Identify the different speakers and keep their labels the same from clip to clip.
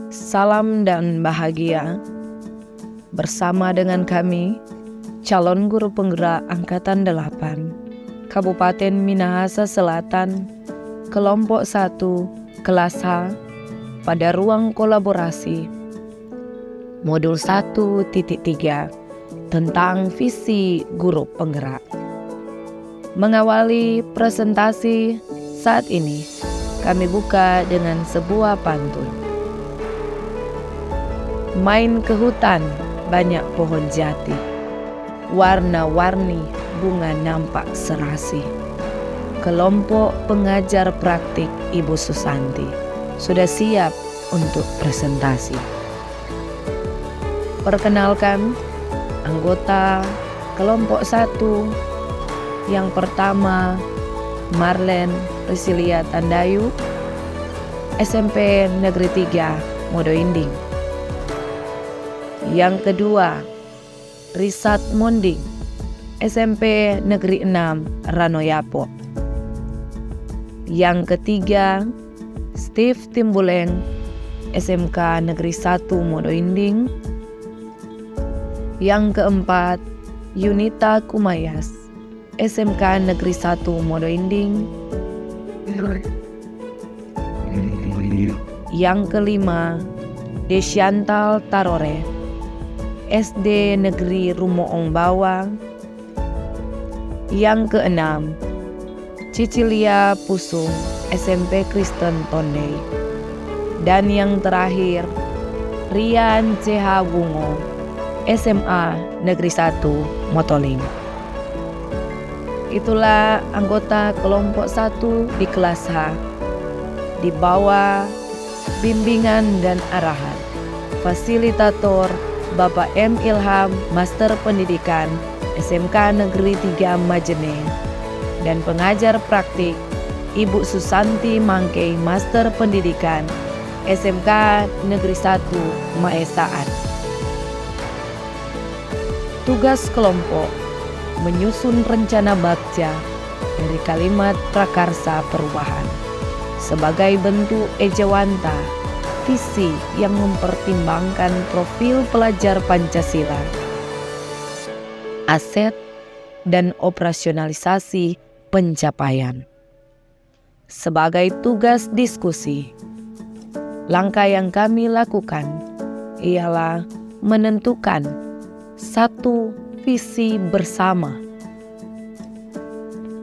Speaker 1: Salam dan bahagia bersama dengan kami, calon guru penggerak Angkatan 8, Kabupaten Minahasa Selatan, Kelompok 1, Kelas H, pada ruang kolaborasi, Modul 1.3, tentang visi guru penggerak. Mengawali presentasi saat ini, kami buka dengan sebuah pantun. Main ke hutan, banyak pohon jati, warna-warni bunga nampak serasi. Kelompok pengajar praktik Ibu Susanti sudah siap untuk presentasi. Perkenalkan anggota kelompok 1. Yang pertama, Marlen Risilia Tandayu, SMP Negeri 3, Modo Inding. Yang kedua, Risat Monding, SMP Negeri 6, Ranoyapo. Yang ketiga, Steve Timbuleng, SMK Negeri 1, Modo Inding. Yang keempat, Yunita Kumayas, SMK Negeri 1, Modo Inding. Yang kelima, Desyantal Tarore, SD Negeri Rumoong Bawang. Yang keenam, Cicilia Pusung, SMP Kristen Tondey. Dan yang terakhir, Rian CH Bungo, SMA Negeri 1, Motoling. Itulah anggota kelompok 1 di kelas H, di bawah bimbingan dan arahan fasilitator Bapak M. Ilham, Master Pendidikan SMK Negeri 3 Majene, dan pengajar praktik Ibu Susanti Mangkei, Master Pendidikan SMK Negeri 1 Maesaan. Tugas kelompok menyusun rencana bagja dari kalimat prakarsa perubahan sebagai bentuk ejawanta visi yang mempertimbangkan profil pelajar Pancasila, aset, dan operasionalisasi pencapaian. Sebagai tugas diskusi, langkah yang kami lakukan ialah menentukan satu visi bersama.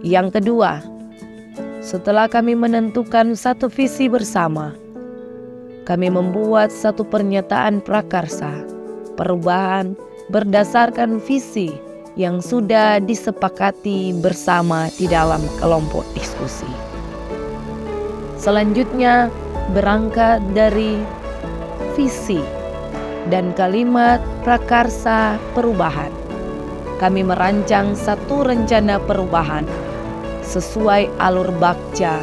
Speaker 1: Yang kedua, setelah kami menentukan satu visi bersama, kami membuat satu pernyataan prakarsa perubahan berdasarkan visi yang sudah disepakati bersama di dalam kelompok diskusi. Selanjutnya, berangkat dari visi dan kalimat prakarsa perubahan, kami merancang satu rencana perubahan sesuai alur bagja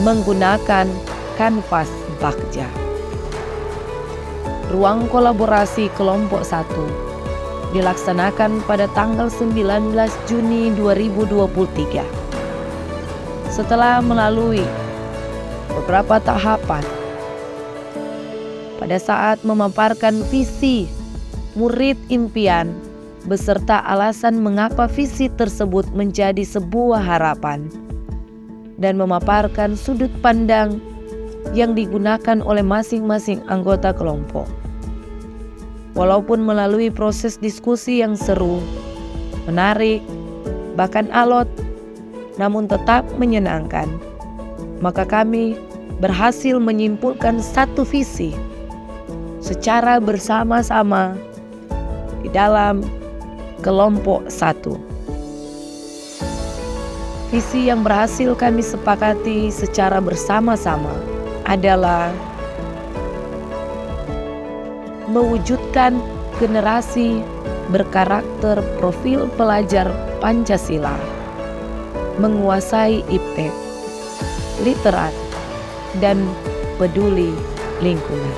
Speaker 1: menggunakan kanvas bagja. Ruang kolaborasi kelompok 1 dilaksanakan pada tanggal 19 Juni 2023. Setelah melalui beberapa tahapan, pada saat memaparkan visi murid impian beserta alasan mengapa visi tersebut menjadi sebuah harapan, dan memaparkan sudut pandang yang digunakan oleh masing-masing anggota kelompok. Walaupun melalui proses diskusi yang seru, menarik, bahkan alot, namun tetap menyenangkan, maka kami berhasil menyimpulkan satu visi secara bersama-sama di dalam kelompok 1. Visi yang berhasil kami sepakati secara bersama-sama adalah mewujudkan generasi berkarakter profil pelajar Pancasila, menguasai iptek, literat, dan peduli lingkungan.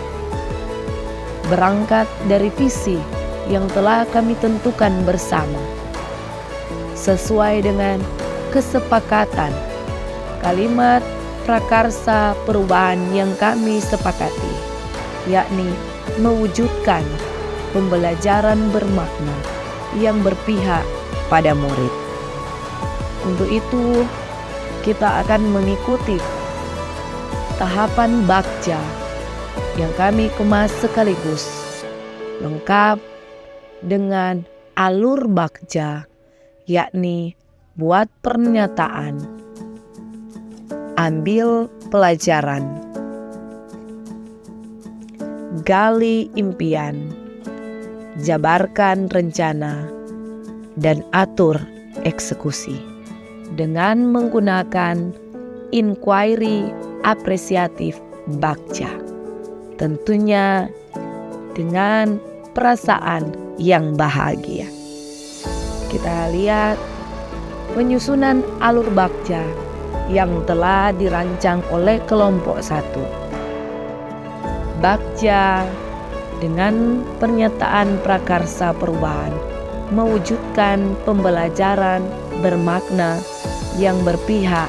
Speaker 1: Berangkat dari visi yang telah kami tentukan bersama, sesuai dengan kesepakatan kalimat prakarsa perubahan yang kami sepakati, yakni mewujudkan pembelajaran bermakna yang berpihak pada murid. Untuk itu, kita akan mengikuti tahapan Bagja yang kami kemas sekaligus lengkap dengan alur Bagja, yakni buat pernyataan, ambil pelajaran, gali impian, jabarkan rencana, dan atur eksekusi dengan menggunakan inquiry apresiatif Bagja. Tentunya dengan perasaan yang bahagia. Kita lihat penyusunan alur Bagja yang telah dirancang oleh kelompok 1. Bagja dengan pernyataan prakarsa perubahan mewujudkan pembelajaran bermakna yang berpihak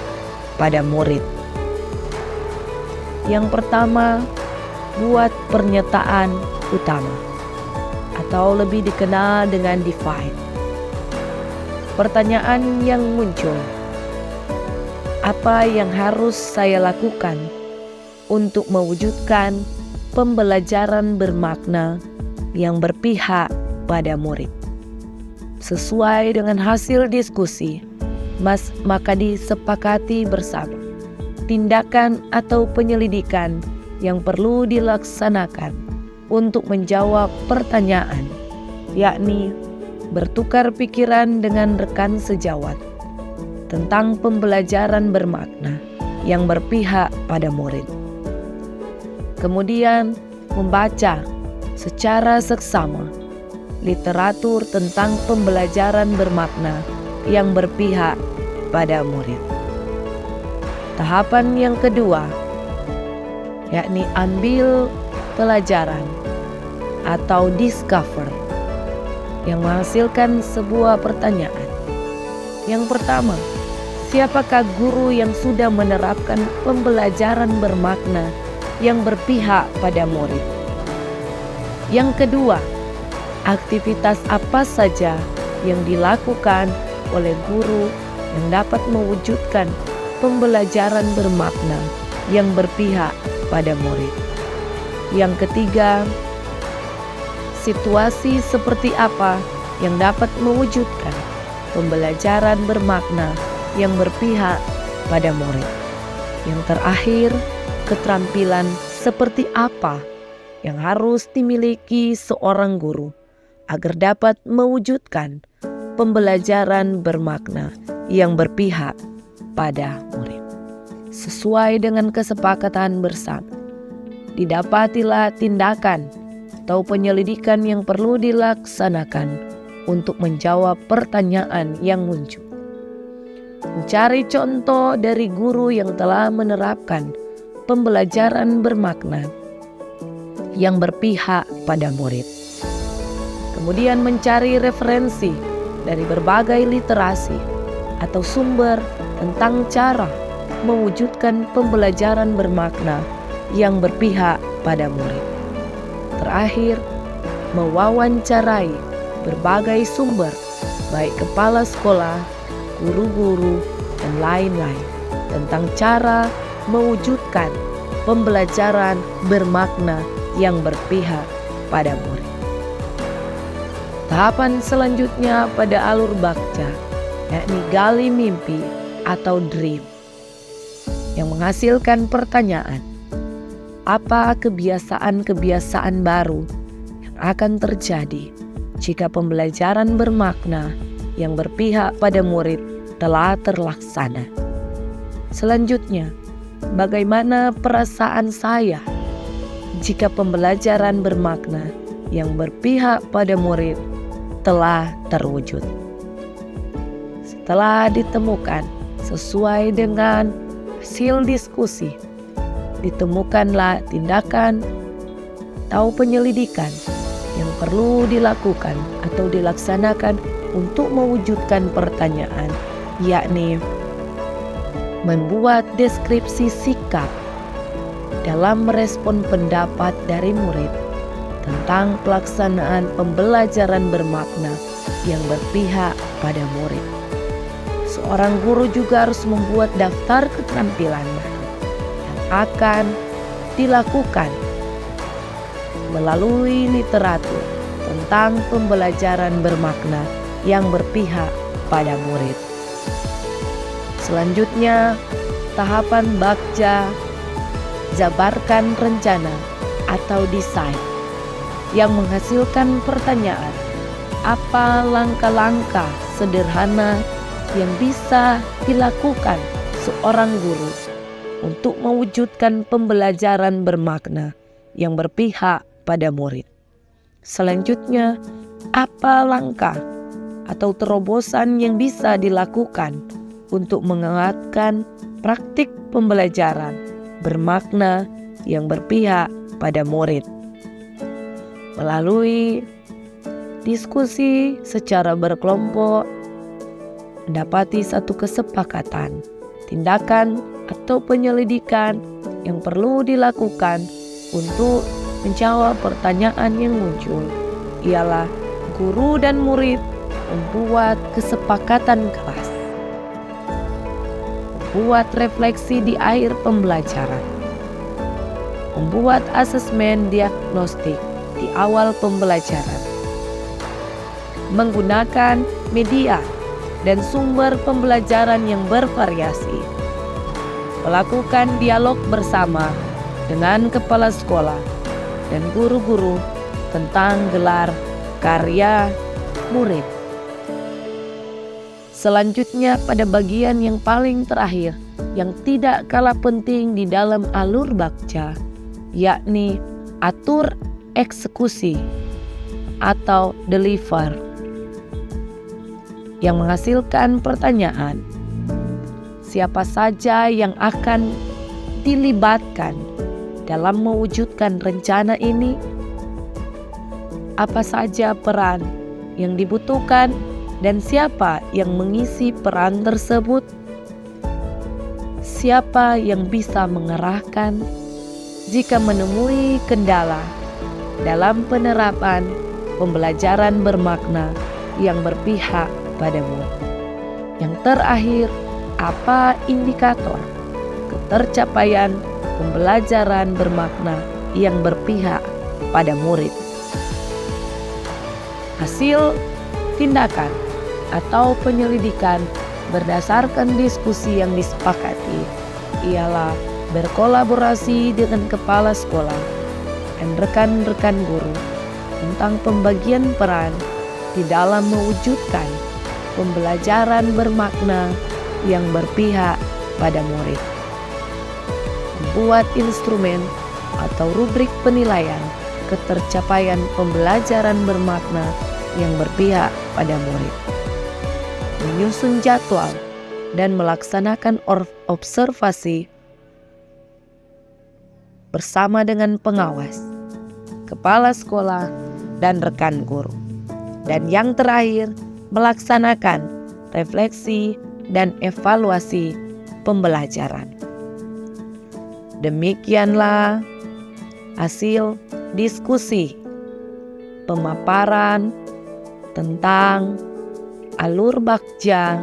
Speaker 1: pada murid. Yang pertama, buat pernyataan utama atau lebih dikenal dengan define. Pertanyaan yang muncul, apa yang harus saya lakukan untuk mewujudkan pembelajaran bermakna yang berpihak pada murid? Sesuai dengan hasil diskusi, maka disepakati bersama tindakan atau penyelidikan yang perlu dilaksanakan untuk menjawab pertanyaan, yakni bertukar pikiran dengan rekan sejawat tentang pembelajaran bermakna yang berpihak pada murid. Kemudian membaca secara seksama literatur tentang pembelajaran bermakna yang berpihak pada murid. Tahapan yang kedua, yakni ambil pelajaran atau discover, yang menghasilkan sebuah pertanyaan. Yang pertama, siapakah guru yang sudah menerapkan pembelajaran bermakna yang berpihak pada murid? Yang kedua, aktivitas apa saja yang dilakukan oleh guru yang dapat mewujudkan pembelajaran bermakna yang berpihak pada murid? Yang ketiga, situasi seperti apa yang dapat mewujudkan pembelajaran bermakna yang berpihak pada murid? Yang terakhir, keterampilan seperti apa yang harus dimiliki seorang guru agar dapat mewujudkan pembelajaran bermakna yang berpihak pada murid? Sesuai dengan kesepakatan bersama, didapatilah tindakan atau penyelidikan yang perlu dilaksanakan untuk menjawab pertanyaan yang muncul. Mencari contoh dari guru yang telah menerapkan pembelajaran bermakna yang berpihak pada murid. Kemudian mencari referensi dari berbagai literasi atau sumber tentang cara mewujudkan pembelajaran bermakna yang berpihak pada murid. Terakhir, mewawancarai berbagai sumber, baik kepala sekolah, guru-guru, dan lain-lain tentang cara mewujudkan pembelajaran bermakna yang berpihak pada murid. Tahapan selanjutnya pada alur Bagja, yakni gali mimpi atau dream, yang menghasilkan pertanyaan, apa kebiasaan-kebiasaan baru yang akan terjadi jika pembelajaran bermakna yang berpihak pada murid telah terlaksana? Selanjutnya, bagaimana perasaan saya jika pembelajaran bermakna yang berpihak pada murid telah terwujud? Setelah ditemukan sesuai dengan hasil diskusi, ditemukanlah tindakan atau penyelidikan yang perlu dilakukan atau dilaksanakan untuk mewujudkan pertanyaan, yakni membuat deskripsi sikap dalam merespon pendapat dari murid tentang pelaksanaan pembelajaran bermakna yang berpihak pada murid. Seorang guru juga harus membuat daftar keterampilan yang akan dilakukan melalui literatur tentang pembelajaran bermakna yang berpihak pada murid. Selanjutnya, tahapan Bagja jabarkan rencana atau desain yang menghasilkan pertanyaan, apa langkah-langkah sederhana yang bisa dilakukan seorang guru untuk mewujudkan pembelajaran bermakna yang berpihak pada murid. Selanjutnya, apa langkah atau terobosan yang bisa dilakukan untuk menguatkan praktik pembelajaran bermakna yang berpihak pada murid. Melalui diskusi secara berkelompok, mendapati satu kesepakatan, tindakan atau penyelidikan yang perlu dilakukan untuk menjawab pertanyaan yang muncul ialah guru dan murid membuat kesepakatan kelas, membuat refleksi di akhir pembelajaran, membuat asesmen diagnostik di awal pembelajaran, menggunakan media dan sumber pembelajaran yang bervariasi, melakukan dialog bersama dengan kepala sekolah dan guru-guru tentang gelar karya murid. Selanjutnya, pada bagian yang paling terakhir yang tidak kalah penting di dalam alur Bagja, yakni atur eksekusi atau deliver, yang menghasilkan pertanyaan, siapa saja yang akan dilibatkan dalam mewujudkan rencana ini? Apa saja peran yang dibutuhkan dan siapa yang mengisi peran tersebut? Siapa yang bisa mengarahkan jika menemui kendala dalam penerapan pembelajaran bermakna yang berpihak pada murid? Yang terakhir, apa indikator ketercapaian pembelajaran bermakna yang berpihak pada murid? Hasil tindakan atau penyelidikan berdasarkan diskusi yang disepakati ialah berkolaborasi dengan kepala sekolah dan rekan-rekan guru tentang pembagian peran di dalam mewujudkan pembelajaran bermakna yang berpihak pada murid. Membuat instrumen atau rubrik penilaian ketercapaian pembelajaran bermakna yang berpihak pada murid. Menyusun jadwal dan melaksanakan observasi bersama dengan pengawas, kepala sekolah, dan rekan guru. Dan yang terakhir, melaksanakan refleksi dan evaluasi pembelajaran. Demikianlah hasil diskusi pemaparan tentang alur Bagja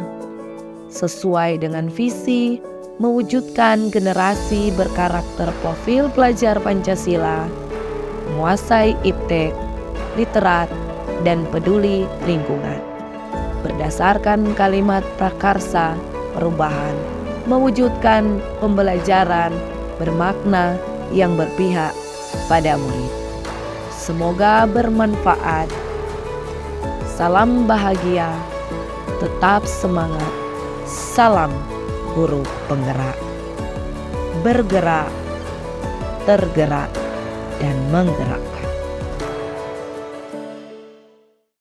Speaker 1: sesuai dengan visi mewujudkan generasi berkarakter profil pelajar Pancasila, menguasai iptek, literat, dan peduli lingkungan. Berdasarkan kalimat prakarsa perubahan, mewujudkan pembelajaran bermakna yang berpihak pada murid. Semoga bermanfaat. Salam bahagia, tetap semangat. Salam guru penggerak. Bergerak, tergerak, dan menggerak.